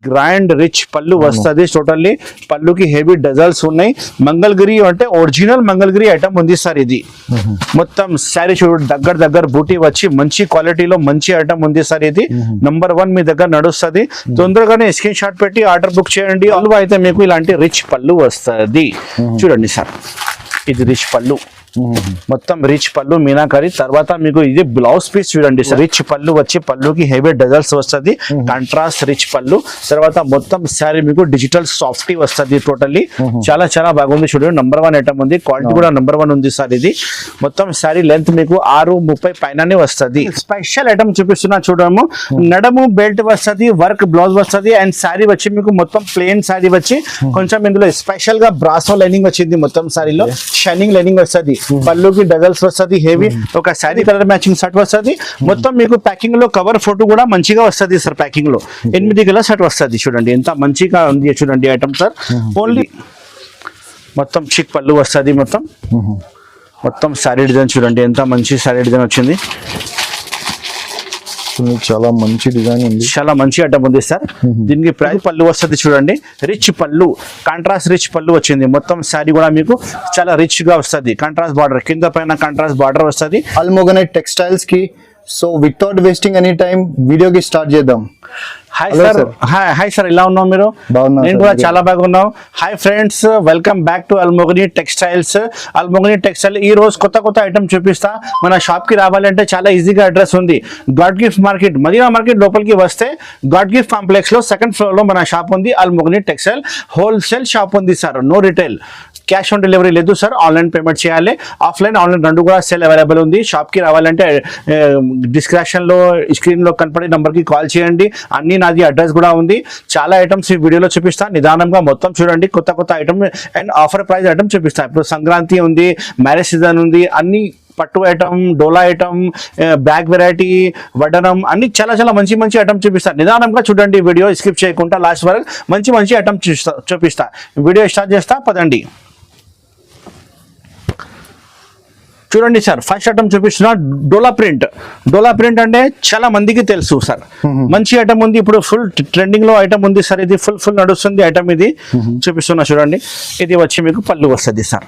Grand rich పళ్ళు వస్తుంది totally పళ్ళుకి హెవీ డజల్స్ ఉన్నాయి మంగళగిరి అంటే ఒరిజినల్ మంగళగిరి ఐటమ్ ఉంది సార్ ఇది మొత్తం శారీ చూడు దగ్గర బూటీ వచ్చి మంచి క్వాలిటీలో మంచి ఐటమ్ ఉంది సార్ ఇది నంబర్ 1 మీ దగ్గర నడుస్తుంది తొందరగానే స్క్రీన్ షాట్ పెట్టి ఆర్డర్ బుక్ చేయండి పళ్ళు అయితే మీకు ఇలాంటి రిచ్ పళ్ళు వస్తుంది చూడండి సార్ ఇది రిచ్ పళ్ళు మొత్తం రిచ్ పళ్ళు మీనాకరి తర్వాత మీకు ఇది బ్లౌజ్ పీస్ చూడండి సార్ రిచ్ పళ్ళు వచ్చి పళ్ళుకి హెవీ డజల్స్ వస్తుంది కాంట్రాస్ట్ రిచ్ పళ్ళు తర్వాత మొత్తం శారీ మీకు డిజిటల్ సాఫ్టీ వస్తుంది టోటల్లీ చాలా బాగుంది చూడండి నంబర్ 1 ఐటమ్ ఉంది క్వాలిటీ కూడా నంబర్ 1 ఉంది సార్ ఇది మొత్తం శారీ లెంత్ మీకు 6:30 పైననే వస్తుంది స్పెషల్ ఐటమ్ చూపిస్తున్నా చూడము నడము బెల్ట్ వస్తుంది వర్క్ బ్లౌజ్ వస్తుంది అండ్ శారీ వచ్చి మీకు మొత్తం ప్లెయిన్ శారీ వచ్చి కొంచెం ఇందులో స్పెషల్ గా బ్రాసో లైనింగ్ వచ్చింది మొత్తం శారీలో షైనింగ్ లైనింగ్ వస్తుంది పళ్ళుకి డజల్స్ వస్తుంది హెవీ ఒక శారీ కలర్ మ్యాచింగ్ షర్ట్ వస్తుంది మొత్తం మీకు ప్యాకింగ్ లో కవర్ ఫోటో కూడా మంచిగా వస్తుంది సార్ ప్యాకింగ్ లో 8 కలర్ షర్ట్ వస్తుంది చూడండి ఎంత మంచిగా ఉంది చూడండి ఐటమ్ సార్ ఓన్లీ మొత్తం చిక్ పళ్ళు వస్తుంది మొత్తం శారీ డిజైన్ చూడండి ఎంత మంచి శారీ డిజైన్ వచ్చింది చాలా మంచి డిజైన్ ఉంది చాలా మంచి ఐటమ్ ఉంది సార్ దీనికి ప్రైస్ పళ్ళు వస్తుంది చూడండి రిచ్ పళ్ళు కాంట్రాస్ట్ రిచ్ పళ్ళు వచ్చింది మొత్తం శారీ కూడా మీకు చాలా రిచ్ గా వస్తుంది కాంట్రాస్ట్ బార్డర్ కింద పైన కాంట్రాస్ట్ బార్డర్ వస్తుంది అల్మోగనైట్ టెక్స్టైల్స్ కి so without wasting any time వీడియోకి స్టార్ట్ చేద్దాం హాయ్ సార్ హాయ్ సార్ ఎలా ఉన్నావు మీరు నేను కూడా చాలా బాగున్నావు hi friends welcome back to Almogani textiles ఈ రోజు కొత్త ఐటమ్ చూపిస్తా మన షాప్ కి రావాలంటే చాలా ఈజీగా అడ్రస్ ఉంది God gift Market Madina market లోపలికి వస్తే గాడ్ గిఫ్ట్ కాంప్లెక్స్ లో 2nd ఫ్లోర్ లో మన షాప్ ఉంది అల్మోగని టెక్స్టైల్ హోల్సేల్ షాప్ ఉంది sir no retail cash on delivery లేదు సార్ ఆన్లైన్ పేమెంట్ చేయాలి ఆఫ్లైన్ ఆన్లైన్ రెండు కూడా సేల్ అవైలబుల్ ఉంది షాప్ కి రావాలంటే డిస్క్రిప్షన్ లో స్క్రీన్ లో కనపడే నంబర్ కి కాల్ చేయండి అన్ని నాది అడ్రస్ కూడా ఉంది చాలా ఐటమ్స్ ఈ వీడియోలో చూపిస్తా నిదానంగా మొత్తం చూడండి కొత్త item and offer price item చూపిస్తా ఇప్పుడు సంక్రాంతి ఉంది మ్యారేజ్ సీజన్ ఉంది అన్ని పట్టు ఐటమ్ డోలా ఐటమ్ బ్యాగ్ వెరైటీ వడ్డనం అన్ని చాలా మంచి ఐటమ్ చూపిస్తా నిదానంగా చూడండి వీడియో స్కిప్ చేయకుండా లాస్ట్ వరకు మంచి ఐటమ్ చూపిస్తా వీడియో స్టార్ట్ చేస్తా పదండి చూడండి సార్ ఫస్ట్ ఐటమ్ చూపిస్తున్నా డోలా ప్రింట్ అంటే చాలా మందికి తెలుసు సార్ మంచి ఐటమ్ ఉంది ఇప్పుడు ఫుల్ ట్రెండింగ్ లో ఐటమ్ ఉంది సార్ ఇది ఫుల్ నడుస్తుంది ఐటమ్ ఇది చూపిస్తున్నా చూడండి ఇది వచ్చి మీకు పళ్ళు వస్తుంది సార్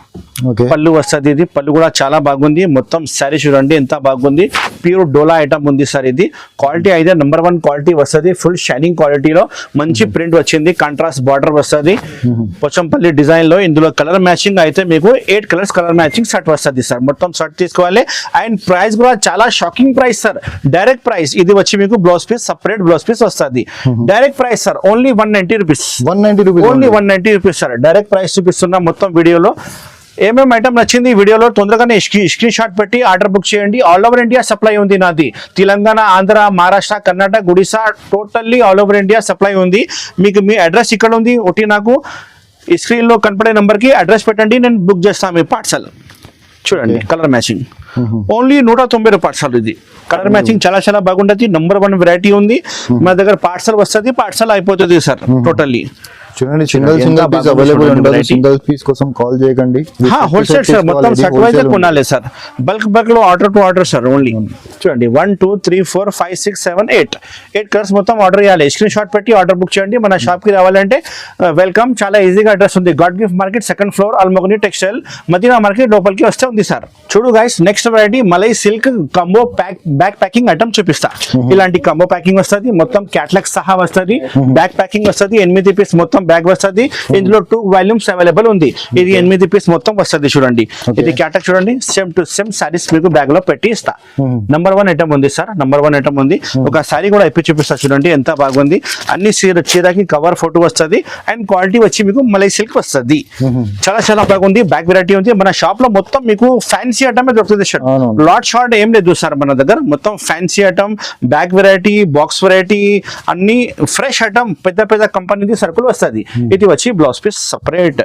పళ్ళు వస్తుంది ఇది పళ్ళు కూడా చాలా బాగుంది మొత్తం శారీ చూడండి ఎంత బాగుంది ప్యూర్ డోలా ఐటమ్ ఉంది సార్ ఇది క్వాలిటీ అయితే నంబర్ 1 క్వాలిటీ వస్తుంది ఫుల్ షైనింగ్ క్వాలిటీలో మంచి ప్రింట్ వచ్చింది కాంట్రాస్ట్ బార్డర్ వస్తుంది పోచంపల్లి డిజైన్ లో ఇందులో కలర్ మ్యాచింగ్ అయితే మీకు 8 కలర్స్ కలర్ మ్యాచింగ్ షర్ట్ వస్తుంది సార్ మొత్తం షర్ట్ తీసుకోవాలి అండ్ ప్రైస్ కూడా చాలా shocking price sir direct price ఇది వచ్చి మీకు blouse piece separate blouse piece వస్తుంది direct price sir only 190 rupees only 190 rupees sir direct price చూపిస్తున్నా మొత్తం వీడియోలో ఏమేమి ఐటమ్ నచ్చింది వీడియోలో తొందరగానే స్క్రీన్ షాట్ పెట్టి ఆర్డర్ బుక్ చేయండి ఆల్ ఓవర్ ఇండియా సప్లై ఉంది నాది Telangana Andhra Maharashtra Karnataka Odisha totally all over India supply ఉంది మీకు మీ అడ్రస్ ఇక్కడ ఉంది ఒకటి నాకు ఈ స్క్రీన్ లో కనపడే నంబర్ కి అడ్రస్ పెట్టండి నేను బుక్ చేస్తాను మీ పార్సల్ చూడండి కలర్ మ్యాచింగ్ ఓన్లీ 190 రూపాయలు ఇది కలర్ మ్యాచింగ్ చాలా బాగుంటుంది నంబర్ 1 వెరైటీ ఉంది మా దగ్గర పార్సల్ వస్తుంది పార్సల్ అయిపోతుంది సార్ టోటల్లీ చూడండి సింగిల్ పీస్ అవైలబుల్ ఉంటుంది సింగిల్ పీస్ కోసం కాల్ చేయకండి హోల్సేల్ సార్ మొత్తం సెట్ వైజ్ కొనాలి సార్ బల్క్ లో order to order sir only చూడండి 1 2 3 4 5 6 7 8 కలర్స్ మొత్తం ఆర్డర్ చేయాలి స్క్రీన్ షాట్ పెట్టి ఆర్డర్ బుక్ చేయండి మన షాప్ కి రావాలంటే వెల్కమ్ చాలా ఈజీగా అడ్రస్ ఉంది God gift market 2nd floor అల్మోగని టెక్స్టైల్ మదీనా మార్కెట్ లోపలికి వస్తే ఉంది సార్ చూడు గైస్ నెక్స్ట్ వెరైటీ మలై silk combo back packing item చూపిస్తా ఇలాంటి కంబో ప్యాకింగ్ వస్తుంది మొత్తం క్యాటలాగ్ సహా వస్తుంది బ్యాక్ ప్యాకింగ్ వస్తుంది 8 పీస్ మొత్తం బ్యాగ్ వస్తుంది ఇందులో 2 వాల్యూమ్స్ అవైలబుల్ ఉంది ఇది 8 పీస్ మొత్తం వస్తుంది చూడండి ఇది క్యాటలాగ్ చూడండి సేమ్ టు సేమ్ సారీస్ మీకు బ్యాగ్ లో పెట్టి ఇస్తా నంబర్ 1 ఐటమ్ ఉంది సార్ నంబర్ 1 ఐటమ్ ఉంది ఒక సారీ కూడా ఇప్పి చూపిస్తా చూడండి ఎంత బాగుంది అన్ని చీరకి కవర్ ఫోటో వస్తుంది అండ్ క్వాలిటీ వచ్చి మీకు మలై సిల్క్ వస్తుంది చాలా బాగుంది బ్యాగ్ వెరైటీ ఉంది మన షాప్ లో మొత్తం మీకు ఫ్యాన్సీ ఐటమ్ దొరుకుతుంది షర్ట్ లాట్ షార్ట్ ఏం లేదు సార్ మన దగ్గర మొత్తం fancy item bag variety box variety అన్ని ఫ్రెష్ ఐటమ్ పెద్ద కంపెనీది సరుకులు వస్తుంది ఇది వచ్చి బ్లౌజ్ పీస్ సపరేట్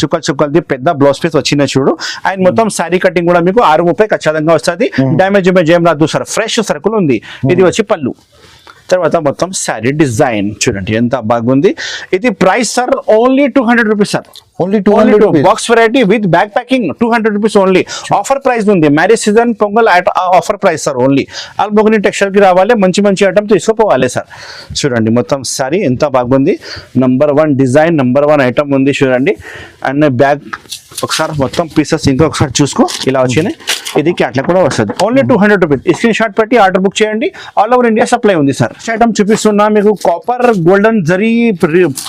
చుక్కలది పెద్ద బ్లౌజ్ పీస్ వచ్చిన చూడు అండ్ మొత్తం శారీ కటింగ్ కూడా మీకు 6:30 ఖచ్చితంగా వస్తుంది డ్యామేజ్ ఏం రాదు సార్ ఫ్రెష్ సరుకులు ఉంది ఇది వచ్చి పళ్ళు తర్వాత మొత్తం శారీ డిజైన్ చూడండి ఎంత బాగుంది. ఇది price sir only 200 rupees sir. Only 200 rupees. Box variety with back packing 200 rupees only. Offer price ఉంది, marriage season Pongal offer price sir only. ఆల్మోగని టెక్స్చర్ కి రావాలి, మంచి మంచి ఐటమ్ తీసుకోపోవాలి సార్. చూడండి మొత్తం సారీ ఎంత బాగుంది. నంబర్ 1 డిజైన్, నంబర్ 1 ఐటమ్ ఉంది చూడండి. అండ్ బ్యాగ్ ఒకసారి మొత్తం పీసెస్ ఇంకొకసారి చూసుకో ఇలా వచ్చినాయి. ఇది క్యాట్లాగ్ కూడా వస్తుంది. Only 200 rupees. స్క్రీన్ షాట్ పెట్టి ఆర్డర్ బుక్ చేయండి. ఆల్ ఓవర్ ఇండియా సప్లై ఉంది సార్. ఐటమ్ చూపిస్తున్నా మీకు కాపర్ గోల్డెన్ జరీ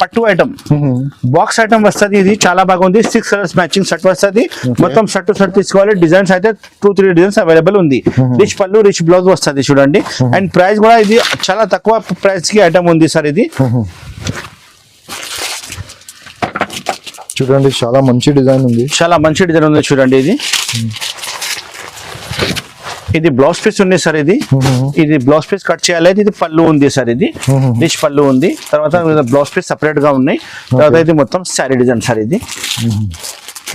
పట్టు ఐటమ్ బాక్స్ ఐటమ్ వస్తుంది. ఇది చాలా బాగుంది. 6 కలర్స్ మ్యాచింగ్ సెట్ వస్తుంది. మొత్తం షర్ట్ తీసుకోవాలి. డిజైన్స్ అయితే 2-3 డిజైన్స్ అవైలబుల్ ఉంది. రిచ్ పళ్ళు రిచ్ బ్లౌజ్ వస్తుంది చూడండి. అండ్ ప్రైస్ కూడా ఇది చాలా తక్కువ ప్రైస్ కి ఐటమ్ ఉంది సార్. ఇది చూడండి చాలా మంచి డిజైన్ ఉంది. చాలా మంచి డిజైన్ ఉంది చూడండి. ఇది బ్లౌజ్ పీస్ ఉంది సార్. ఇది బ్లౌజ్ పీస్ కట్ చేయాలి. ఇది పళ్ళు ఉంది సార్. ఇది రిచ్ పళ్ళు ఉంది. తర్వాత బ్లౌజ్ పీస్ సపరేట్ గా ఉన్నాయి. తర్వాత ఇది మొత్తం శారీ డిజైన్ సార్. ఇది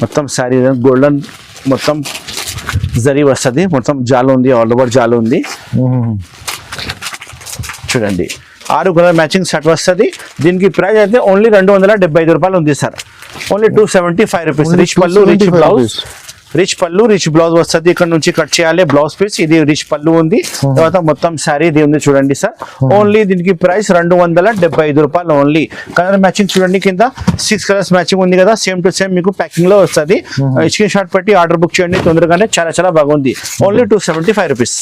మొత్తం శారీ గోల్డెన్ మొత్తం జరీ వస్తుంది. మొత్తం జాలు ఉంది, ఆల్ ఓవర్ జాలు ఉంది చూడండి. 6 కలర్ మ్యాచింగ్ సెట్ వస్తుంది. దీనికి ప్రైస్ అయితే ఓన్లీ 275 రూపాయలు ఉంది సార్. Only 275 rupees. రిచ్ పళ్ళు రిచ్ బ్లౌజ్, రిచ్ పళ్ళు రిచ్ బ్లౌజ్ వస్తుంది. ఇక్కడ నుంచి కట్ చేయాలి బ్లౌజ్ పీస్. ఇది రిచ్ పళ్ళు ఉంది. తర్వాత మొత్తం శారీ ఇది ఉంది చూడండి సార్. ఓన్లీ దీనికి ప్రైస్ 275 రూపాయలు ఓన్లీ. కలర్ మ్యాచింగ్ చూడండి, కింద 6 కలర్స్ మ్యాచింగ్ ఉంది కదా, సేమ్ టు సేమ్ మీకు ప్యాకింగ్ లో వస్తుంది. స్క్రీన్ షాట్ పెట్టి ఆర్డర్ బుక్ చేయండి తొందరగానే. చాలా చాలా బాగుంది. Only 275 rupees.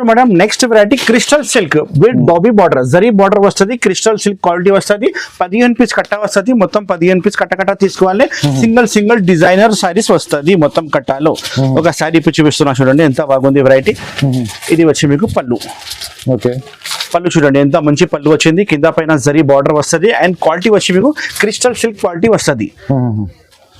Madam next variety crystal silk with Bobby border, zari border వస్తుంది. క్రిస్టల్ సిల్క్ క్వాలిటీ వస్తుంది. 15 పీస్ కట్ట వస్తుంది. మొత్తం 15 పీస్ కట్ట తీసుకోవాలి. సింగిల్ డిజైనర్ సారీస్ వస్తుంది మొత్తం కట్టాలో. ఒక సారీ ఇప్పుడు చూపిస్తున్నా చూడండి ఎంత బాగుంది వెరైటీ. ఇది వచ్చి మీకు పళ్ళు. ఓకే, పళ్ళు చూడండి ఎంత మంచి పళ్ళు వచ్చింది. కింద పైన జరీ బార్డర్ వస్తుంది. అండ్ క్వాలిటీ వచ్చి మీకు క్రిస్టల్ సిల్క్ క్వాలిటీ వస్తుంది.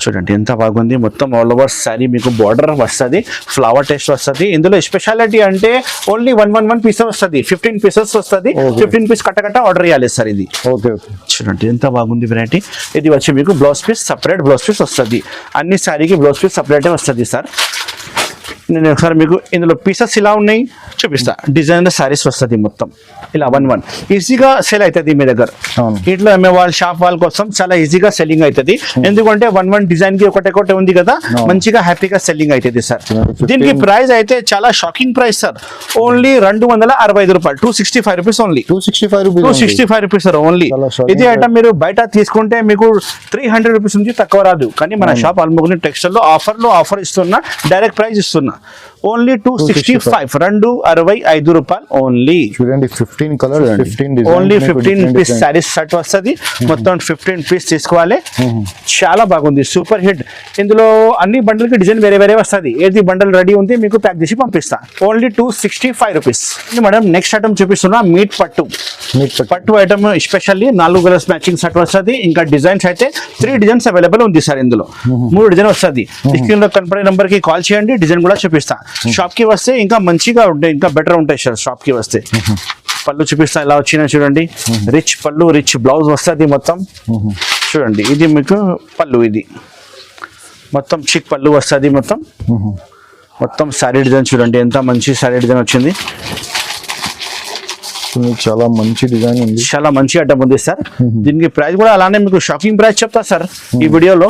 చూడండి ఎంత బాగుంది. మొత్తం ఆల్ ఓవర్ శారీ మీకు బార్డర్ వస్తుంది. ఫ్లవర్ టేస్ట్ వస్తుంది. ఇందులో స్పెషాలిటీ అంటే ఓన్లీ 1 పీస్ వస్తుంది. 15 పీసెస్ వస్తుంది. 15 పీస్ కట్ట ఆర్డర్ చేయాలి సార్. ఇది ఓకే చూడండి ఎంత బాగుంది వెరైటీ. ఇది వచ్చి మీకు blouse piece separate blouse piece వస్తుంది. అన్ని శారీకి బ్లౌజ్ పీస్ సపరేటే వస్తుంది సార్. నేను ఒకసారి మీకు ఇందులో పీసెస్ ఇలా ఉన్నాయి చూపిస్తా. డిజైనర్ శారీస్ వస్తుంది మొత్తం ఇలా 1 ఈజీగా సెల్ అవుతుంది మీ దగ్గర. ఇంట్లో అమ్మే వాళ్ళ షాప్ వాళ్ళ కోసం చాలా ఈజీగా సెల్లింగ్ అవుతుంది. ఎందుకంటే 1 డిజైన్ కి ఒకటి ఉంది కదా, మంచిగా హ్యాపీగా సెల్లింగ్ అవుతుంది సార్. దీనికి ప్రైస్ అయితే చాలా షాకింగ్ ప్రైస్ సార్. ఓన్లీ 265 రూపాయలు. 265 rupees only. 265 rupees sir only. ఇది ఐటమ్ మీరు బయట తీసుకుంటే మీకు 300 రూపీస్ నుంచి తక్కువ రాదు. కానీ మన షాప్ ఆల్మోగని టెక్స్టైల్ లో ఆఫర్ ఇస్తున్నా, డైరెక్ట్ ప్రైస్ ఇస్తున్నా. ఓన్లీ 265, 265 రూపాయలు ఓన్లీ. చూడండి 15 colour, 15 design, only 15 piece saris set వస్తుంది. మొత్తం 15 పీస్ తీసుకోవాలి. చాలా బాగుంది, సూపర్ హిట్. ఇందులో అన్ని బండల్ కి డిజైన్ వేరే వస్తుంది. ఏది బండల్ రెడీ ఉంది మీకు ప్యాక్ చేసి పంపిస్తా. Only 265 rupees. Madam next item చూపిస్తున్నా మీట్ పట్టు item. Specially 4 colours matching set వస్తుంది. ఇంకా డిజైన్స్ అయితే 3 డిజైన్స్ అవైలబుల్ ఉంది సార్. ఇందులో 3 డిజైన్ వస్తుంది. స్క్రీన్ లో కనపడే నంబర్ కి కాల్ చేయండి, డిజైన్ కూడా చూపిస్తా. షాప్ కి వస్తే ఇంకా మంచిగా ఉంటాయి, ఇంకా బెటర్ ఉంటాయి సార్ షాప్ కి వస్తే. పళ్ళు చూపిస్తా ఇలా వచ్చినా చూడండి. రిచ్ పళ్ళు రిచ్ బ్లౌజ్ వస్తుంది మొత్తం చూడండి. ఇది మీకు పళ్ళు. ఇది మొత్తం చిక్ పళ్ళు వస్తుంది. మొత్తం శారీ డిజైన్ చూడండి ఎంత మంచి శారీ డిజైన్ వచ్చింది. చాలా మంచి డిజైన్ ఉంది. చాలా మంచి ఐటమ్ ఉంది సార్. దీనికి ప్రైస్ కూడా అలానే మీకు షాకింగ్ ప్రైస్ చెప్తా సార్ ఈ వీడియోలో.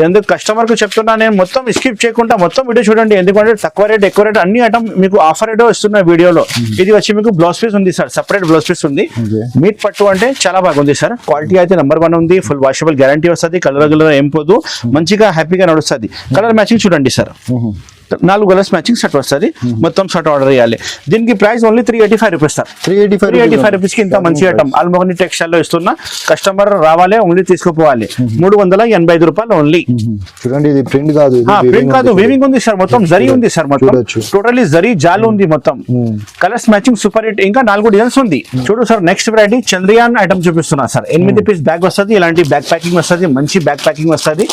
ఎందుకు కస్టమర్ కు చెప్తున్నా నేను, మొత్తం స్కిప్ చేయకుండా మొత్తం వీడియో చూడండి. ఎందుకంటే తక్కువ రేట్ ఎక్కువ రేట్ అన్ని ఐటమ్ మీకు ఆఫర్ రేట్ ఇస్తున్న వీడియోలో. ఇది వచ్చి మీకు బ్లౌజ్ పీస్ ఉంది సార్, సపరేట్ బ్లౌజ్ పీస్ ఉంది. మీట్ పట్టు అంటే చాలా బాగుంది సార్. క్వాలిటీ అయితే నెంబర్ 1 ఉంది. ఫుల్ వాషబుల్ గ్యారంటీ వస్తుంది. కలర్ ఏం పోదు, మంచిగా హ్యాపీగా నడుస్తుంది. కలర్ మ్యాచింగ్ చూడండి సార్. 4 కలర్స్ మ్యాచింగ్ సెట్ వస్తుంది. మొత్తం సెట్ ఆర్డర్ చేయాలి. దీనికి price only 385 rupees sir. 385 rupees కి ఇంత మంచి ఐటమ్ ఆల్మోగని టెక్స్టైల్ లో ఇస్తున్నా. కస్టమర్ రావాలి, ఓన్లీ తీసుకుపోవాలి. 385 రూపాయలు ఓన్లీ. చూడండి ఇది ప్రింట్ కాదు, ప్రింట్ కాదు, వీవింగ్ ఉంది సార్. మొత్తం జరీ ఉంది సార్. మొత్తం టోటల్లీ జరీ జాల్ ఉంది మొత్తం. Colours matching super hit. ఇంకా 4 డిజైన్స్ ఉంది చూడు sir. Next variety Chandrayaan item చూపిస్తున్నా సార్. 8 పీస్ బ్యాగ్ వస్తుంది. ఇలాంటి బ్యాగ్ ప్యాకింగ్ వస్తుంది. మంచి బ్యాగ్ ప్యాకింగ్ వస్తుంది.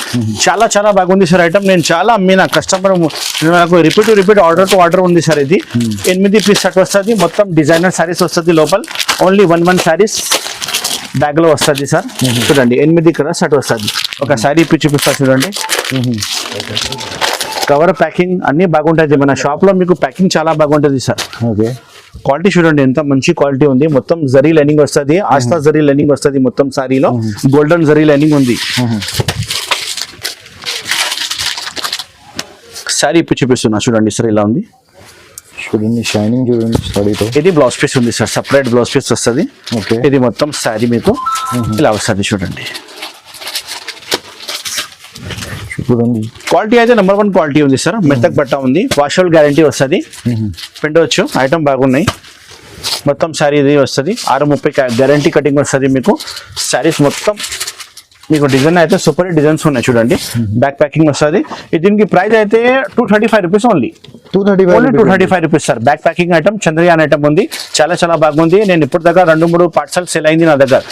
చాలా చాలా బాగుంది సార్ ఐటమ్. నేను చాలా అమ్మిన కస్టమర్, నాకు రిపీట్ ఆర్డర్ ఉంది సార్. ఇది 8 పీస్ సెట్ వస్తుంది. మొత్తం డిజైనర్ సారీస్ వస్తుంది లోపల. ఓన్లీ 1 సారీస్ బ్యాగ్ లో వస్తుంది సార్. చూడండి 8 కలర్ సెట్ వస్తుంది. ఒక సారీ ఇప్పి చూపిస్తా చూడండి. కవర్ ప్యాకింగ్ అన్ని బాగుంటుంది. మన షాప్ లో మీకు ప్యాకింగ్ చాలా బాగుంటుంది సార్. ఓకే, క్వాలిటీ చూడండి ఎంత మంచి క్వాలిటీ ఉంది. మొత్తం జరీ లైనింగ్ వస్తుంది, ఆస్తా జరీ లైనింగ్ వస్తుంది. మొత్తం సారీలో గోల్డెన్ జరీ లైనింగ్ ఉంది. సారీ ఇప్పుడు చూపిస్తున్నా చూడండి సార్, ఇలా ఉంది చూడండి, షైనింగ్ చూడండి సారీతో. ఇది బ్లౌజ్ పీస్ ఉంది సార్, సపరేట్ బ్లౌజ్ పీస్ వస్తుంది. ఓకే, ఇది మొత్తం సారీ మీకు ఇలా వస్తుంది చూడండి. చూడండి క్వాలిటీ అయితే నెంబర్ 1 క్వాలిటీ ఉంది సార్. మెత్తక్ బట్ట ఉంది, వాషబుల్ గ్యారంటీ వస్తుంది. పిండవచ్చు, ఐటమ్ బాగున్నాయి. మొత్తం శారీ ఇది వస్తుంది 630 గ్యారంటీ కటింగ్ వస్తుంది మీకు. శారీస్ మొత్తం మీకు డిజైన్ అయితే సూపర్ డిజైన్స్ ఉన్నాయి చూడండి. బ్యాక్ ప్యాకింగ్ వస్తుంది. దీనికి ప్రైస్ అయితే 235 rupees only. 235 rupees sir. Back packing item Chandrayaan item ఉంది, చాలా చాలా బాగుంది. నేను ఇప్పుడు దగ్గర 2-3 పార్సల్ సేల్ అయింది నా దగ్గర.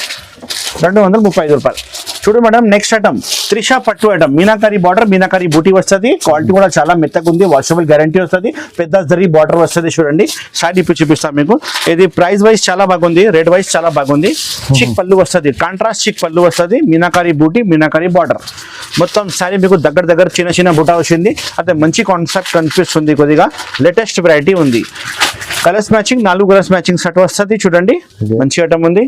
235 రూపాయలు. చూడు మేడం, నెక్స్ట్ ఐటమ్ త్రిషా పట్టు ఐటమ్, మీనాకారి బార్డర్, మీనాకారి బూటీ వస్తుంది. క్వాలిటీ కూడా చాలా మెత్తగా ఉంది, వాషబుల్ గ్యారంటీ వస్తుంది. పెద్ద జరీ బార్డర్ వస్తుంది చూడండి. సారీ ఇప్పుడు చూపిస్తాను మీకు. ఇది ప్రైస్ వైజ్ చాలా బాగుంది, రేట్ వైజ్ చాలా బాగుంది. చిక్ పళ్ళు వస్తుంది, కాంట్రాస్ట్ చిక్ పళ్ళు వస్తుంది. మీనాకారి బూటీ, మీనాకారి బార్డర్. మొత్తం సారీ మీకు దగ్గర చిన్న చిన్న బుటా వచ్చింది. అయితే మంచి కాన్సెప్ట్ కనిపిస్తుంది, కొద్దిగా లేటెస్ట్ వెరైటీ ఉంది. Colours matching, 4 colours matching set వస్తుంది చూడండి. మంచి ఐటమ్ ఉంది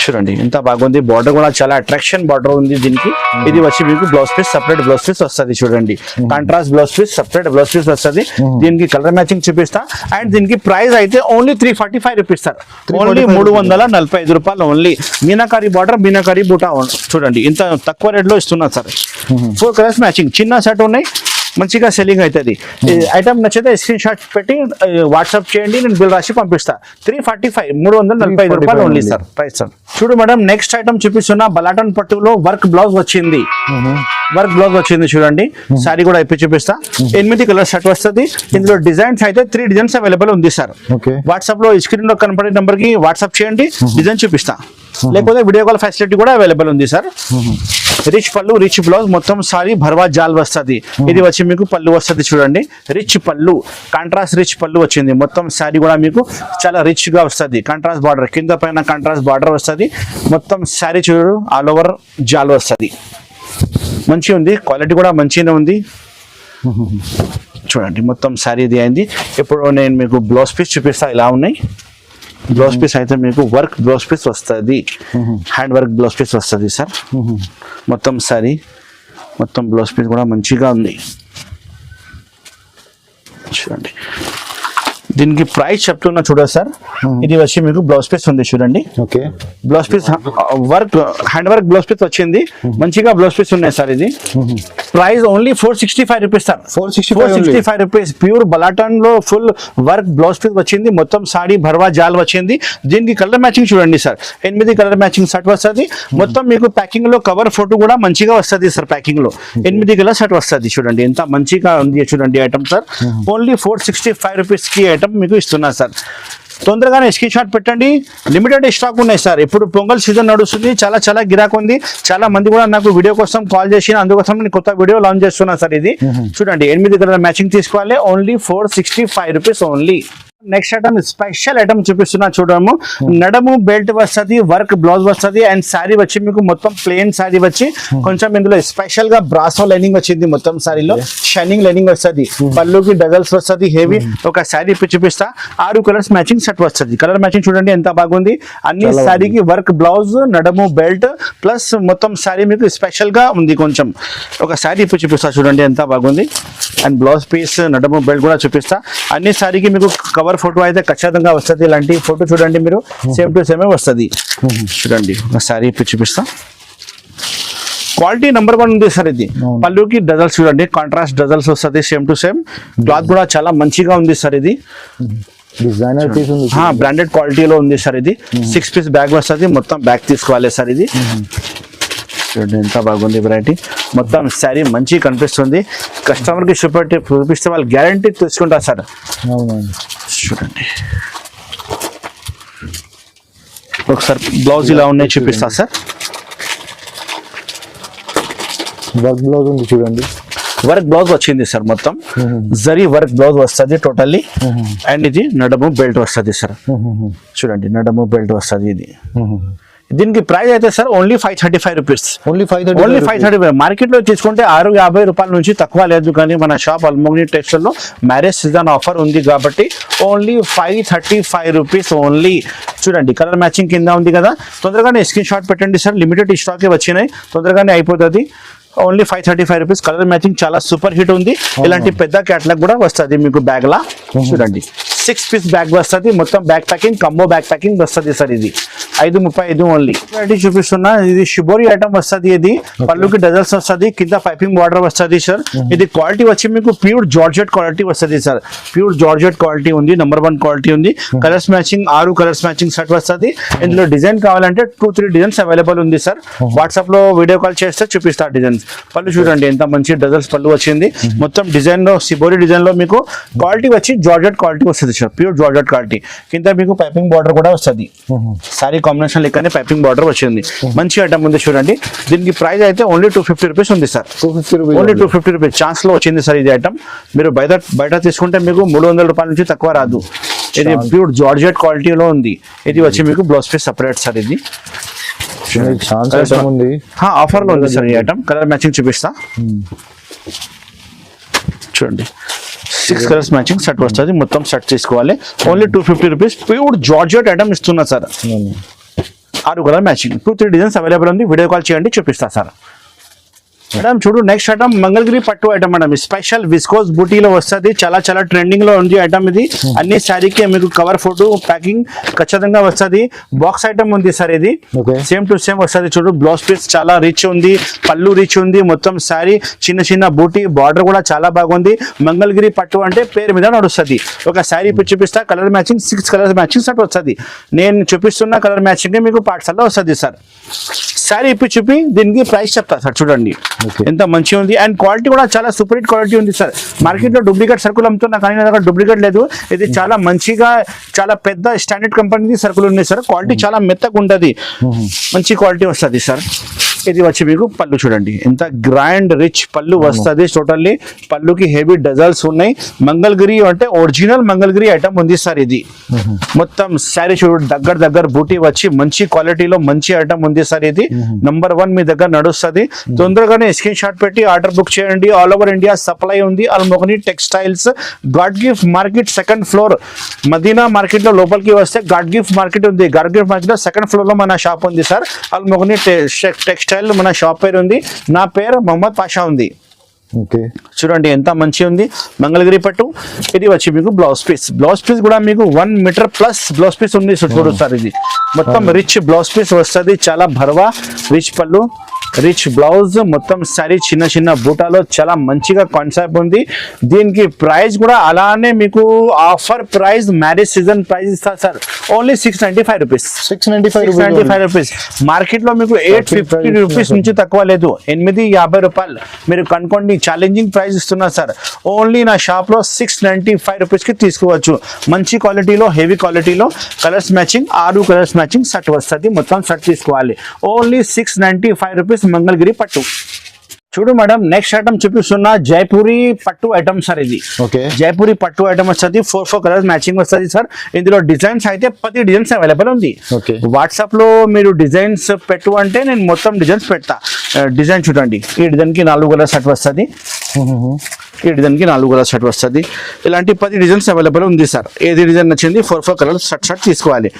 చూడండి, ఎంత బాగుంది. బార్డర్ కూడా చాలా అట్రాక్షన్ బార్డర్ ఉంది దీనికి. ఇది వచ్చి మీకు blouse piece, separate blouse piece వస్తుంది చూడండి. Contrast blouse piece, separate blouse piece వస్తుంది. దీనికి కలర్ మ్యాచింగ్ చూపిస్తా. అండ్ దీనికి ప్రైస్ అయితే ఓన్లీ 345 రూపీస్ సార్. ఓన్లీ 345 రూపాయలు ఓన్లీ. మీనాకారి బార్డర్, మీనాకారి బూటా చూడండి, ఇంత తక్కువ రేట్ లో ఇస్తున్నా సార్. 4 కలర్స్ మ్యాచింగ్, చిన్న సెట్ ఉన్నాయి, మంచిగా సెల్లింగ్ అవుతుంది. ఐటమ్ నచ్చితే స్క్రీన్ షాట్ పెట్టి వాట్సాప్ చేయండి, నేను బిల్ రాసి పంపిస్తా. 345 రూపాయలు ఓన్లీ సార్ ప్రైస్ సార్. చూడు మేడం, నెక్స్ట్ ఐటమ్ చూపిస్తున్నా. బలాటన్ పట్టులో వర్క్ బ్లౌజ్ వచ్చింది. వర్క్ బ్లౌజ్ వచ్చింది చూడండి. సారీ కూడా ఇప్పి చూపిస్తా. 8 కలర్ షర్ట్ వస్తుంది. ఇందులో డిజైన్స్ అయితే 3 డిజైన్స్ అవైలబుల్ ఉంది సార్. వాట్సాప్ లో స్క్రీన్ లో కనపడే నంబర్ కి వాట్సాప్ చేయండి, డిజైన్ చూపిస్తా. లేకపోతే వీడియో కాల్ ఫెసిలిటీ కూడా అవైలబుల్ ఉంది సార్. రిచ్ పళ్ళు, రిచ్ బ్లౌజ్, మొత్తం సారీ భర్వా జాల్ వస్తుంది. ఇది వచ్చి మీకు పళ్ళు వస్తుంది చూడండి. రిచ్ పళ్ళు, కాంట్రాస్ట్ రిచ్ పళ్ళు వచ్చింది. మొత్తం సారీ కూడా మీకు చాలా రిచ్ గా వస్తుంది. కాంట్రాస్ట్ బార్డర్, కింద పైన కాంట్రాస్ట్ బార్డర్ వస్తుంది. మొత్తం సారీ చూడు ఆల్ ఓవర్ జాల్ వస్తుంది. మంచి ఉంది, క్వాలిటీ కూడా మంచిగానే ఉంది చూడండి. మొత్తం సారీ ఇది అయింది. ఇప్పుడు నేను మీకు బ్లౌజ్ పీస్ చూపిస్తా, ఇలా ఉన్నాయి. బ్లౌజ్ పీస్ అయితే మీకు వర్క్ బ్లౌజ్ పీస్ వస్తుంది, హ్యాండ్ వర్క్ బ్లౌజ్ పీస్ వస్తుంది సార్. మొత్తం సారీ, మొత్తం బ్లౌజ్ పీస్ కూడా మంచిగా ఉంది చూడండి. దీనికి ప్రైస్ చెప్తున్నా చూడండి సార్. ఇది వచ్చి మీకు బ్లౌజ్ పీస్ ఉంది చూడండి. Okay, blouse piece work, hand work blouse piece వచ్చింది. మంచిగా బ్లౌజ్ పీస్ ఉన్నాయి సార్. ఇది price only 465 rupees sir. 465 rupees. Pure బలాటన్ లో ఫుల్ వర్క్ బ్లౌజ్ పీస్ వచ్చింది. మొత్తం సారీ భర్వా జాల్ వచ్చింది. దీనికి కలర్ మ్యాచింగ్ చూడండి సార్. 8 కలర్ మ్యాచింగ్ సెట్ వస్తుంది. మొత్తం మీకు ప్యాకింగ్ లో కవర్ ఫోటో కూడా మంచిగా వస్తుంది సార్. ప్యాకింగ్ లో 8 కలర్ సెట్ వస్తుంది చూడండి. ఎంత మంచిగా ఉంది చూడండి ఐటమ్ సార్. ఓన్లీ 465 రూపీస్ కి ఐటమ్ మీకు ఇస్తున్నా సార్. తొందరగానే స్క్రీన్ షాట్ పెట్టండి. లిమిటెడ్ స్టాక్ ఉన్నాయి సార్. ఇప్పుడు పొంగల్ సీజన్ నడుస్తుంది, చాలా గిరాక్ ఉంది. చాలా మంది కూడా నాకు వీడియో కోసం కాల్ చేసి, అందుకోసం నేను కొత్త వీడియో లాంచ్ చేస్తున్నా సార్. ఇది చూడండి, 8 కలర్ మ్యాచింగ్ తీసుకోవాలి. Only 465 rupees only. Next item special item చూపిస్తున్నా చూడము. నడము బెల్ట్ వస్తుంది, వర్క్ బ్లౌజ్ వస్తుంది. అండ్ శారీ వచ్చి మీకు మొత్తం ప్లెయిన్ శారీ వచ్చి కొంచెం ఇందులో స్పెషల్ గా బ్రాసో లైనింగ్ వచ్చింది. మొత్తం శారీలో షైనింగ్ లైనింగ్ వస్తుంది. పళ్ళుకి డగల్స్ వస్తుంది హెవీ. ఒక శారీ చూపిస్తా. 6 కలర్స్ మ్యాచింగ్ సెట్ వస్తుంది. కలర్ మ్యాచింగ్ చూడండి ఎంత బాగుంది. అన్ని శారీకి వర్క్ బ్లౌజ్, నడము బెల్ట్ ప్లస్ మొత్తం శారీ మీకు స్పెషల్ గా ఉంది. కొంచెం ఒక శారీ చూపిస్తా చూడండి ఎంత బాగుంది. అండ్ బ్లౌజ్ పీస్, నడము బెల్ట్ కూడా చూపిస్తా. అన్ని శారీకి మీకు కవర్ ఫోటో అయితే ఖచ్చితంగా వస్తుంది. ఇలాంటి ఫోటో చూడండి మీరు, సేమ్ టు సేమ్ వస్తుంది చూడండి. ఒక శారీ చూపిస్తా. క్వాలిటీ నెంబర్ 1 ఉంది సార్. ఇది పళ్ళుకి డజల్స్ చూడండి, కాంట్రాస్ట్ డజల్స్ వస్తుంది. సేమ్ టు సేమ్ క్లాత్ కూడా చాలా మంచిగా ఉంది సార్. ఇది డిజైనర్ పీస్ ఉంది, బ్రాండెడ్ క్వాలిటీలో ఉంది సార్. ఇది 6 పీస్ బ్యాగ్ వస్తుంది. మొత్తం బ్యాగ్ తీసుకోవాలి సార్. ఇది చూడండి ఎంత బాగుంది వెరైటీ. మొత్తం శారీ మంచి కనిపిస్తుంది. కస్టమర్ కి చూపిస్తే వాళ్ళు గ్యారంటీ తీసుకుంటారు సార్. చూడండి ఒకసారి బ్లౌజ్ ఇలా ఉన్నాయి చూపిస్తా సార్. వర్క్ బ్లౌజ్ ఉంది చూడండి. వర్క్ బ్లౌజ్ వచ్చింది సార్. మొత్తం జరీ వర్క్ బ్లౌజ్ వస్తుంది టోటల్లీ. అండ్ ఇది నడము బెల్ట్ వస్తుంది సార్. చూడండి నడము బెల్ట్ వస్తుంది. ఇది దీనికి ప్రైస్ అయితే sir only 535 rupees. Only only 535. Market లో తీసుకుంటే 650 రూపాయల నుంచి తక్కువ లేదు, కానీ మన షాప్ అల్మోగ్ని టెక్స్టైల్ లో మ్యారేజ్ సీజన్ ఆఫర్ ఉంది కాబట్టి ఓన్లీ 535 రూపీస్ ఓన్లీ. చూడండి కలర్ మ్యాచింగ్ కింద ఉంది కదా, తొందరగానే స్క్రీన్ షాట్ పెట్టండి సార్, లిమిటెడ్ స్టాక్ వచ్చినాయి, తొందరగానే అయిపోతుంది. Only 535 rupees. కలర్ మ్యాచింగ్ చాలా సూపర్ హిట్ ఉంది. ఇలాంటి పెద్ద క్యాటలాగ్ కూడా వస్తుంది మీకు బ్యాగ్ లా. చూడండి 6 పీస్ బ్యాగ్ వస్తుంది, మొత్తం bag packing combo bag packing వస్తుంది సార్. ఇది 535 ఓన్లీ. చూపిస్తున్నా, ఇది షిబోరి ఐటమ్ వస్తుంది. ఇది పళ్ళుకి డజల్స్ వస్తుంది, కింద పైపింగ్ బార్డర్ వస్తుంది సార్. ఇది క్వాలిటీ వచ్చి మీకు ప్యూర్ జార్జెట్ క్వాలిటీ వస్తుంది సార్. ప్యూర్ జార్జెట్ క్వాలిటీ ఉంది, నెంబర్ 1 క్వాలిటీ ఉంది. Colours matching 6 colours matching set వస్తుంది. ఇందులో డిజైన్ కావాలంటే 2-3 డిజైన్స్ అవైలబుల్ ఉంది సార్. వాట్సాప్ లో వీడియో కాల్ చేస్తే చూపిస్తా డిజైన్స్. పళ్ళు చూడండి ఎంత మంచి డజల్స్ పళ్ళు వచ్చింది. మొత్తం డిజైన్ లో సిబోరి డిజైన్ లో మీకు క్వాలిటీ వచ్చి జార్జెట్ క్వాలిటీ వస్తుంది సార్, ప్యూర్ జార్జెట్ క్వాలిటీ. కింద మీకు పైపింగ్ బార్డర్ కూడా వస్తుంది. సారీ కాంబినేషన్ లెక్కనే పైపింగ్ బార్డర్ వచ్చింది. మంచి ఐటమ్ ఉంది చూడండి. దీనికి ప్రైస్ అయితే ఓన్లీ 250 రూపీస్ ఉంది sir. 250 rupees, only 250 rupees. Chance లో వచ్చింది సార్ ఇది ఐటమ్. మీరు బయట తీసుకుంటే మీకు 300 రూపాయల నుంచి తక్కువ రాదు. ఇది ప్యూర్ జార్జెట్ క్వాలిటీలో ఉంది. ఇది వచ్చి మీకు బ్లౌజ్ పీస్ సపరేట్ సార్. ఇది ఆఫర్ లో ఉంది సార్ ఈ ఐటమ్. కలర్ మ్యాచింగ్ చూపిస్తా చూడండి. 6 కలర్స్ మ్యాచింగ్ సెట్ వస్తుంది, మొత్తం సెట్ తీసుకోవాలి. Only 250 rupees. Pure georgette item ఇస్తున్నా sir. 6 colour matching, 2-3 designs available ఉంది. వీడియో కాల్ చేయండి, చూపిస్తా సార్. మేడం చూడు నెక్స్ట్ ఐటమ్ మంగళగిరి పట్టు ఐటమ్ మేడం. స్పెషల్ విస్కోస్ బూటీలో వస్తుంది. చాలా చాలా ట్రెండింగ్ లో ఉంది ఐటమ్ ఇది. అన్ని శారీకి మీకు కవర్ ఫోటో ప్యాకింగ్ ఖచ్చితంగా వస్తుంది. బాక్స్ ఐటమ్ ఉంది సార్. ఇది సేమ్ టు సేమ్ వస్తుంది. చూడు బ్లౌజ్ పీస్ చాలా రిచ్ ఉంది, పళ్ళు రిచ్ ఉంది, మొత్తం శారీ చిన్న చిన్న బూటీ, బార్డర్ కూడా చాలా బాగుంది. మంగళగిరి పట్టు అంటే పేరు మీద నడుస్తుంది. ఒక శారీ చూపిస్తా, colour matching 6 colour matching set వస్తుంది. నేను చూపిస్తున్న కలర్ మ్యాచింగ్ మీకు పార్సల్లో వస్తుంది సార్. శారీ చూపి దీనికి ప్రైస్ చెప్తా సార్. చూడండి ఎంత మంచిగా ఉంది. అండ్ క్వాలిటీ కూడా చాలా సూపర్ హిట్ క్వాలిటీ ఉంది సార్. మార్కెట్ లో డూప్లికేట్ సరుకులు అమ్ముతున్నా కానీ నా దగ్గర డూప్లికేట్ లేదు. ఇది చాలా మంచిగా చాలా పెద్ద స్టాండర్డ్ కంపెనీ సరుకులు ఉన్నాయి సార్. క్వాలిటీ చాలా మెత్తగా ఉంటుంది, మంచి క్వాలిటీ వస్తుంది సార్. ఇది వచ్చి మీకు పళ్ళు చూడండి ఎంత గ్రాండ్ రిచ్ పళ్ళు వస్తుంది. టోటల్లీ పళ్ళుకి హెవీ డజల్స్ ఉన్నాయి. మంగళగిరి అంటే ఒరిజినల్ మంగళగిరి ఐటమ్ ఉంది సార్. ఇది మొత్తం శారీ చూడు దగ్గర బూటీ వచ్చి మంచి క్వాలిటీలో మంచి ఐటమ్ ఉంది సార్. ఇది నంబర్ 1 మీ దగ్గర నడుస్తుంది. తొందరగానే స్క్రీన్ షాట్ పెట్టి ఆర్డర్ బుక్ చేయండి. ఆల్ ఓవర్ ఇండియా సప్లై ఉంది. అల్మోగ్ని textiles, God gift market 2nd floor. Madina market లో లోపలికి వస్తే గాడ్ గిఫ్ట్ మార్కెట్ ఉంది. గాడ్ గిఫ్ట్ మార్కెట్ లో 2nd ఫ్లోర్ లో మన షాప్ ఉంది సార్. అల్మోగ్ని టెక్స్టైల్ మన షాప్ పేరు ఉంది. నా పేరు మొహమ్మద్ పాషా ఉంది. చూడండి ఎంత మంచి ఉంది మంగళగిరి పట్టు. ఇది వచ్చి మీకు బ్లౌజ్ పీస్ కూడా మీకు 1 మీటర్ ప్లస్ బ్లౌజ్ పీస్ ఉంది. చూడు సార్ ఇది మొత్తం రిచ్ బ్లౌజ్ పీస్ వస్తుంది. చాలా భరవా రిచ్ పళ్ళు, రిచ్ బ్లౌజ్, మొత్తం శారీ చిన్న చిన్న బూటాలో చాలా మంచిగా కాన్సెప్ట్ ఉంది. దీనికి ప్రైస్ కూడా అలానే మీకు offer price, marriage season price ఇస్తా sir. Only 695 rupees. 695 rupees. Market లో మీకు 850 రూపీస్ నుంచి తక్కువ లేదు. 850 రూపాయలు మీరు కనుక్కోండి. ఛాలెంజింగ్ ప్రైస్ ఇస్తున్నా సార్. ఓన్లీ నా షాప్ లో 695 రూపీస్ కి తీసుకోవచ్చు. మంచి క్వాలిటీలో, హెవీ క్వాలిటీలో colours matching 6 colours matching set వస్తుంది. మొత్తం సెట్ తీసుకోవాలి. ఓన్లీ 695 రూపీస్ మంగళగిరి పట్టు. చూడు మేడం నెక్స్ట్ ఐటమ్ చూపిస్తున్నా జైపూరి పట్టు ఐటమ్ సార్. ఇది జైపూరి పట్టు ఐటమ్ వస్తుంది. 4 కలర్స్ మ్యాచింగ్ వస్తుంది సార్. ఇందులో డిజైన్స్ అయితే 10 డిజైన్స్ అవైలబుల్ ఉంది. వాట్సాప్ లో మీరు డిజైన్స్ పెట్టు అంటే నేను మొత్తం డిజైన్స్ పెడతా. డిజైన్ చూడండి. ఈ డిజైన్ కి 4 కలర్ సెట్ వస్తుంది. ఈ డిజైన్ కి 4 కలర్ సెట్ వస్తుంది. ఇలాంటి 10 డిజైన్స్ అవైలబుల్ ఉంది సార్. ఏది డిజైన్ నచ్చింది 4 కలర్స్ సెట్ తీసుకోవాలి.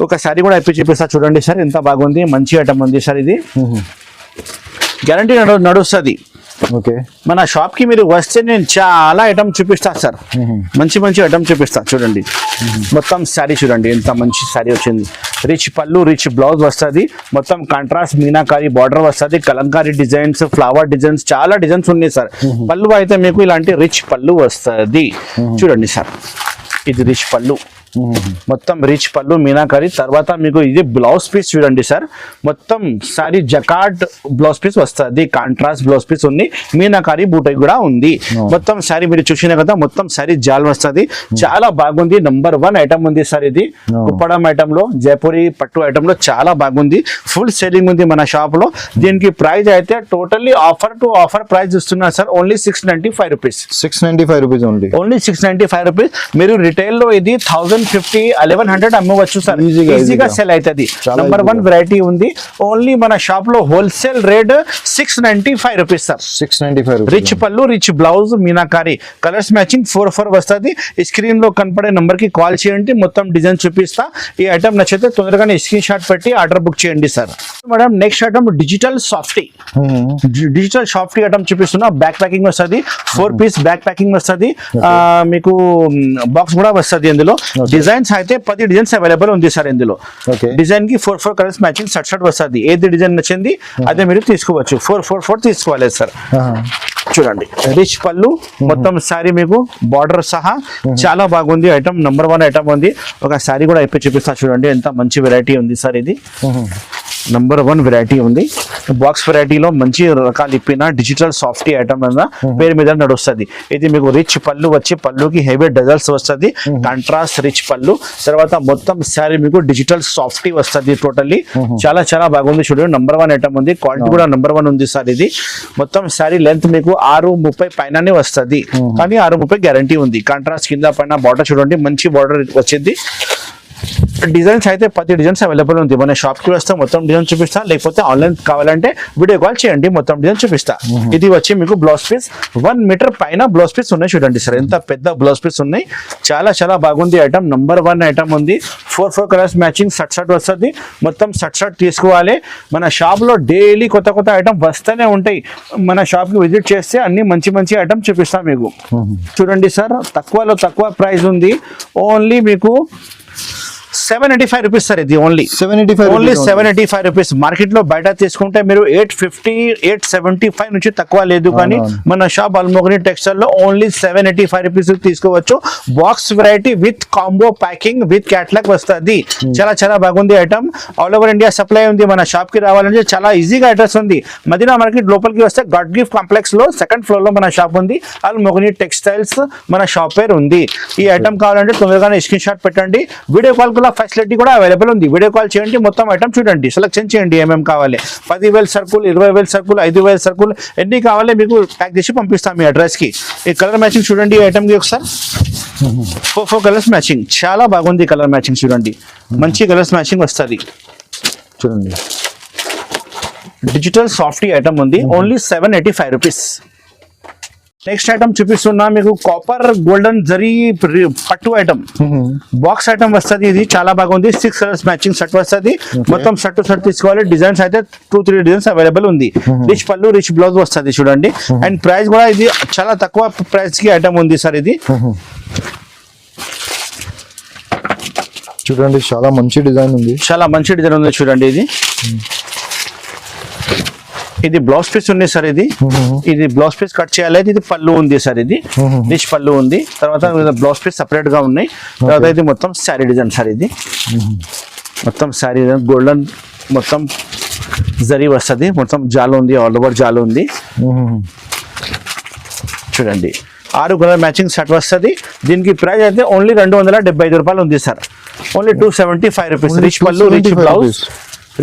ఒక సారీ కూడా అయిపోయి చూపిస్తా. చూడండి సార్ ఎంత బాగుంది, మంచి ఐటమ్ ఉంది సార్. ఇది గ్యారంటీ నడుస్తుంది. మన షాప్ కి మీరు వస్తే నేను చాలా ఐటమ్ చూపిస్తా సార్. మంచి ఐటమ్ చూపిస్తా. చూడండి మొత్తం శారీ చూడండి ఎంత మంచి శారీ వచ్చింది. రిచ్ పళ్ళు, రిచ్ బ్లౌజ్ వస్తుంది. మొత్తం కాంట్రాస్ట్ మీనాకారి బార్డర్ వస్తుంది. కలంకారీ డిజైన్స్, ఫ్లవర్ డిజైన్స్, చాలా డిజైన్స్ ఉన్నాయి సార్. పళ్ళు అయితే మీకు ఇలాంటి రిచ్ పళ్ళు వస్తుంది. చూడండి సార్ ఇది రిచ్ పళ్ళు, మొత్తం రిచ్ పళ్ళు మీనాకారి. తర్వాత మీకు ఇది బ్లౌజ్ పీస్ చూడండి సార్. మొత్తం సారీ జకార్డ్ బ్లౌజ్ పీస్ వస్తుంది. కాంట్రాస్ట్ బ్లౌజ్ పీస్ ఉంది. మీనాకారి బూటై కూడా ఉంది. మొత్తం సారీ మీరు చూసిన కదా, మొత్తం సారీ జాల్ వస్తుంది. చాలా బాగుంది. నంబర్ 1 ఐటమ్ ఉంది సార్. ఇది కుప్పడం ఐటమ్ లో, జైపూరి పట్టు ఐటమ్ లో చాలా బాగుంది. ఫుల్ సేలింగ్ ఉంది మన షాప్ లో. దీనికి ప్రైస్ అయితే totally offer to offer price ఇస్తున్నారు sir. Only 695 rupees. 695 rupees only. Only 695 rupees. మీరు రిటైల్ లో ఇది 1000 1150 1100 అమ్మవచ్చు సార్, ఈజీగా ఈజీగా సెల్ అవుతుంది. చాలా నంబర్ వన్ ఈజీగా. వెరైటీ ఉంది. ఓన్లీ మన షాప్ లో wholesale rate 695 rupees sir. 695 rich పళ్ళు, rich blouse, meenakari, colours matching 4 వస్తుంది. ఈ స్క్రీన్ లో కనపడే నంబర్ కి కాల్ చేయండి, మొత్తం డిజైన్ చూపిస్తా. ఈ ఐటమ్ నచ్చితే తొందరగానే స్క్రీన్ షాట్ పెట్టి ఆర్డర్ బుక్ చేయండి sir. Madam next item digital softy. Digital softy item చూపిస్తున్నా. బ్యాక్ ప్యాకింగ్ వస్తుంది, 4 పీస్ బ్యాక్ ప్యాకింగ్ వస్తుంది. మీకు బాక్స్ కూడా వస్తుంది. ఇందులో డిజైన్స్ అయితే 10 డిజైన్స్ అవైలబుల్ ఉంది సార్. ఇందులో Okay. డిజైన్ కి 4 కలర్స్ మ్యాచింగ్ షర్ట్ వస్తుంది. ఏది డిజైన్ నచ్చింది అదే మీరు తీసుకోవచ్చు. 4 తీసుకోవాలి సార్. చూడండి రిచ్ పళ్ళు, మొత్తం సారీ మీకు బార్డర్ సహా చాలా బాగుంది. ఐటమ్ నంబర్ వన్ ఐటమ్ ఉంది. ఒక సారీ కూడా అయిపోయి చూపిస్తా. చూడండి ఎంత మంచి వెరైటీ ఉంది సార్. ఇది నంబర్ వన్ వెరైటీ ఉంది. బాక్స్ వెరైటీలో మంచి రకాలు ఇప్పిన డిజిటల్ సాఫ్టీ ఐటమ్ అన్న పేరు మీద నడుస్తుంది. ఇది మీకు రిచ్ పళ్ళు వచ్చి పళ్ళుకి హెవీ డజల్స్ వస్తుంది. కాంట్రాస్ట్ రిచ్ పళ్ళు, తర్వాత మొత్తం శారీ మీకు డిజిటల్ సాఫ్టీ వస్తుంది. టోటల్లీ చాలా చాలా బాగుంది. చూడండి నంబర్ వన్ ఐటమ్ ఉంది. క్వాలిటీ కూడా నంబర్ వన్ ఉంది సార్. ఇది మొత్తం శారీ లెంత్ మీకు 6:30 పైననే వస్తుంది, కానీ 6:30 గ్యారంటీ ఉంది. కాంట్రాస్ట్ కింద పైన బార్డర్ చూడండి, మంచి బార్డర్ వచ్చింది. డిజైన్స్ అయితే 10 డిజైన్స్ అవైలబుల్ ఉంది. మన షాప్ కి వస్తే మొత్తం డిజైన్ చూపిస్తా, లేకపోతే ఆన్లైన్ కావాలంటే వీడియో కాల్ చేయండి, మొత్తం డిజైన్ చూపిస్తా. ఇది వచ్చి మీకు బ్లౌజ్ పీస్ 1 మీటర్ పైన బ్లౌజ్ పీస్ ఉన్నాయి. చూడండి సార్ ఎంత పెద్ద బ్లౌజ్ పీస్ ఉన్నాయి. చాలా చాలా బాగుంది ఐటమ్. నంబర్ వన్ ఐటమ్ ఉంది. 4 కలర్స్ మ్యాచింగ్ షర్ట్ వస్తుంది. మొత్తం షర్ట్ తీసుకోవాలి. మన షాప్ లో డైలీ కొత్త ఐటమ్ వస్తూనే ఉంటాయి. మన షాప్ కి విజిట్ చేస్తే అన్ని మంచి ఐటమ్ చూపిస్తాం మీకు. చూడండి సార్ తక్కువలో తక్కువ ప్రైస్ ఉంది. ఓన్లీ మీకు 785 రూపీస్ సార్. ఇది ఓన్లీ 785 రూపీస్. మార్కెట్ లో బయట తీసుకుంటే మీరు 850 875 నుంచి తక్కువ లేదు, కానీ మన షాప్ అల్మోగని టెక్స్టైల్ లో ఓన్లీ 785 రూపీస్ తీసుకోవచ్చు. Box variety with combo packing with catalogue వస్తుంది. చాలా చాలా బాగుంది item. All over India supply ఉంది. మన షాప్ కి రావాలంటే చాలా ఈజీగా అడ్రస్ ఉంది. మదీనా మార్కెట్ లోపలికి వస్తే గాడ్ గిఫ్ట్ కాంప్లెక్స్ లో 2nd ఫ్లోర్ లో మన షాప్ ఉంది. అల్మోగని టెక్స్టైల్స్ మన షాప్ పేరు ఉంది. ఈ ఐటమ్ కావాలంటే తొందరగానే స్క్రీన్ షాట్ పెట్టండి. వీడియో కాల్ ఫెసిలిటీ కూడా అవైలబుల్ ఉంది. వీడియో కాల్ చేయండి, మొత్తం ఐటమ్ చూడండి, సెలెక్షన్ చేయండి ఏమేమి కావాలి. 10,000 సర్కుల్, 20,000 సర్కుల్, 5,000 సర్కుల్ ఎన్ని కావాలి మీకు ప్యాక్ చేసి పంపిస్తాం మీ అడ్రస్ కి. ఈ కలర్ మ్యాచింగ్ చూడండి ఈ ఐటమ్ కి ఒకసారి. 4 కలర్స్ మ్యాచింగ్ చాలా బాగుంది. కలర్ మ్యాచింగ్ చూడండి, మంచి కలర్స్ మ్యాచింగ్ వస్తుంది. చూడండి డిజిటల్ సాఫ్టీ ఐటమ్ ఉంది. Only 785 rupees. నెక్స్ట్ ఐటమ్ చూపిస్తున్నా మీకు కాపర్ గోల్డెన్ జరీ పట్టు ఐటమ్. బాక్స్ ఐటమ్ వస్తుంది. ఇది చాలా బాగుంది. 6 కలర్స్ మ్యాచింగ్ షర్ట్ వస్తుంది. మొత్తం షర్ట్ తీసుకోవాలి. డిజైన్స్ అయితే 2-3 డిజైన్స్ అవైలబుల్ ఉంది. రిచ్ పళ్ళు, రిచ్ బ్లౌజ్ వస్తుంది చూడండి. అండ్ ప్రైస్ కూడా ఇది చాలా తక్కువ ప్రైస్ కి ఐటమ్ ఉంది సార్. ఇది చూడండి చాలా మంచి డిజైన్ ఉంది. చాలా మంచి డిజైన్ ఉంది చూడండి. ఇది బ్లౌజ్ పీస్ ఉంది సార్. ఇది బ్లౌజ్ పీస్ కట్ చేయాలి. ఇది పళ్ళు ఉంది సార్. ఇది రిచ్ పళ్ళు ఉంది. తర్వాత బ్లౌజ్ పీస్ సపరేట్ గా ఉన్నాయి. తర్వాత ఇది మొత్తం శారీ డిజైన్ సార్. ఇది మొత్తం శారీ డిజైన్ గోల్డెన్ మొత్తం జరీ వస్తుంది. మొత్తం జాలు ఉంది, ఆల్ ఓవర్ జాలు ఉంది. చూడండి 6 కలర్ మ్యాచింగ్ షర్ట్ వస్తుంది. దీనికి ప్రైస్ అయితే ఓన్లీ 275 రూపాయలు ఉంది సార్. Only 275 rupees. రిచ్ పళ్ళు, రిచ్ బ్లౌజ్,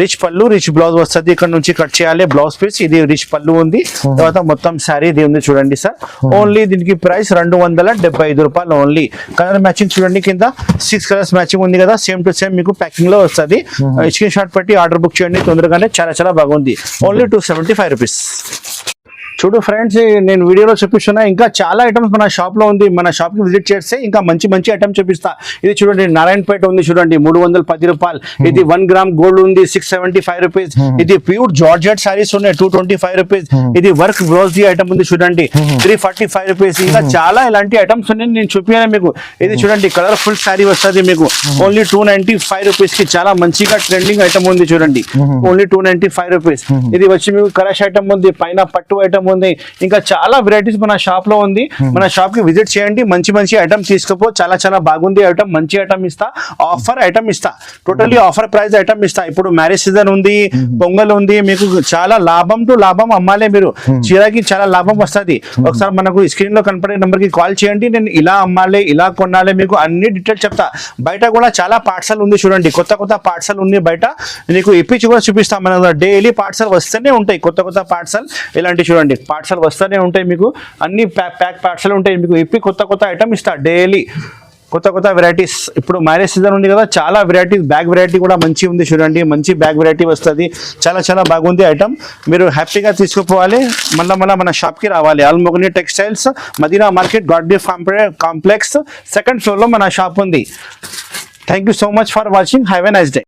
రిచ్ పళ్ళు, రిచ్ బ్లౌజ్ వస్తుంది. ఇక్కడ నుంచి కట్ చేయాలి బ్లౌజ్ పీస్. ఇది రిచ్ పళ్ళు ఉంది. తర్వాత మొత్తం శారీ ఇది ఉంది చూడండి సార్. ఓన్లీ దీనికి ప్రైస్ 275 రూపాయలు ఓన్లీ. కలర్ మ్యాచింగ్ చూడండి, కింద 6 కలర్స్ మ్యాచింగ్ ఉంది కదా, సేమ్ టు సేమ్ మీకు ప్యాకింగ్ లో వస్తుంది. స్క్రీన్ షాట్ పెట్టి ఆర్డర్ బుక్ చేయండి తొందరగానే. చాలా చాలా బాగుంది. Only 275 rupees. చూడు ఫ్రెండ్స్, నేను వీడియోలో చూపిస్తున్నా ఇంకా చాలా ఐటమ్స్ మన షాప్ లో ఉంది. మన షాప్ కి విజిట్ చేస్తే ఇంకా మంచి ఐటమ్ చూపిస్తా. ఇది చూడండి నారాయణపేట ఉంది చూడండి, 310 రూపాయలు. ఇది 1 గ్రామ్ గోల్డ్ ఉంది, 675 రూపీస్. ఇది ప్యూర్ జార్జెట్ సారీస్ ఉన్నాయి, 225 రూపీస్. ఇది వర్క్ బ్లౌజ్ ఐటమ్ ఉంది చూడండి, 345 రూపీస్. ఇంకా చాలా ఇలాంటి ఐటమ్స్ ఉన్నాయి, నేను చూపించాను మీకు. ఇది చూడండి కలర్ఫుల్ సారీ వస్తుంది మీకు ఓన్లీ 295 రూపీస్ కి. చాలా మంచిగా ట్రెండింగ్ ఐటమ్ ఉంది చూడండి, ఓన్లీ 295 రూపీస్. ఇది వచ్చి మీకు కలర్స్ ఐటమ్ ఉంది, పైన పట్టు ఐటమ్ ఉంది. ఇంకా చాలా వెరైటీస్ మన షాప్ లో ఉంది. మన షాప్ కి విజిట్ చేయండి, మంచి ఐటమ్ తీసుకోపో. చాలా చాలా బాగుంది ఐటమ్, మంచి ఐటమ్ ఇస్తా, ఆఫర్ ఐటమ్ ఇస్తా, టోటల్లీ ఆఫర్ ప్రైస్ ఐటమ్ ఇస్తా. ఇప్పుడు మ్యారేజ్ సీజన్ ఉంది, పొంగల్ ఉంది, మీకు చాలా లాభం టు లాభం అమ్మాలే. మీరు చీరకి చాలా లాభం వస్తుంది. ఒకసారి మనకు స్క్రీన్ లో కనపడే నెంబర్ కి కాల్ చేయండి, నేను ఇలా అమ్మాలి, ఇలా కొనాలి, మీకు అన్ని డీటెయిల్స్ చెప్తా. బయట కూడా చాలా పార్సల్ ఉంది చూడండి, కొత్త పార్సల్ ఉంది బయట, నీకు ఇప్పించి కూడా చూపిస్తాం. మన డైలీ పార్సల్ వస్తూనే ఉంటాయి, కొత్త పార్సల్. ఇలాంటి చూడండి పార్సల్ వస్తూనే ఉంటాయి మీకు, అన్ని ప్యాక్ పార్సల్ ఉంటాయి మీకు. ఇప్పి కొత్త ఐటమ్ ఇస్తా డైలీ. కొత్త కొత్త వెరైటీస్. ఇప్పుడు మ్యారేజ్ సీజన్ ఉంది కదా, చాలా వెరైటీస్, బ్యాగ్ వెరైటీ కూడా మంచి ఉంది చూడండి, మంచి బ్యాగ్ వెరైటీ వస్తుంది, చాలా చాలా బాగుంది ఐటమ్. మీరు హ్యాపీగా తీసుకుపోవాలి, మళ్ళీ మన షాప్కి రావాలి. అల్మోగని టెక్స్టైల్స్, మదీనా మార్కెట్, గాడ్గిల్ కాంప్లెక్స్, సెకండ్ ఫ్లోర్లో మన షాప్ ఉంది. Thank you so much for watching. Have a nice day.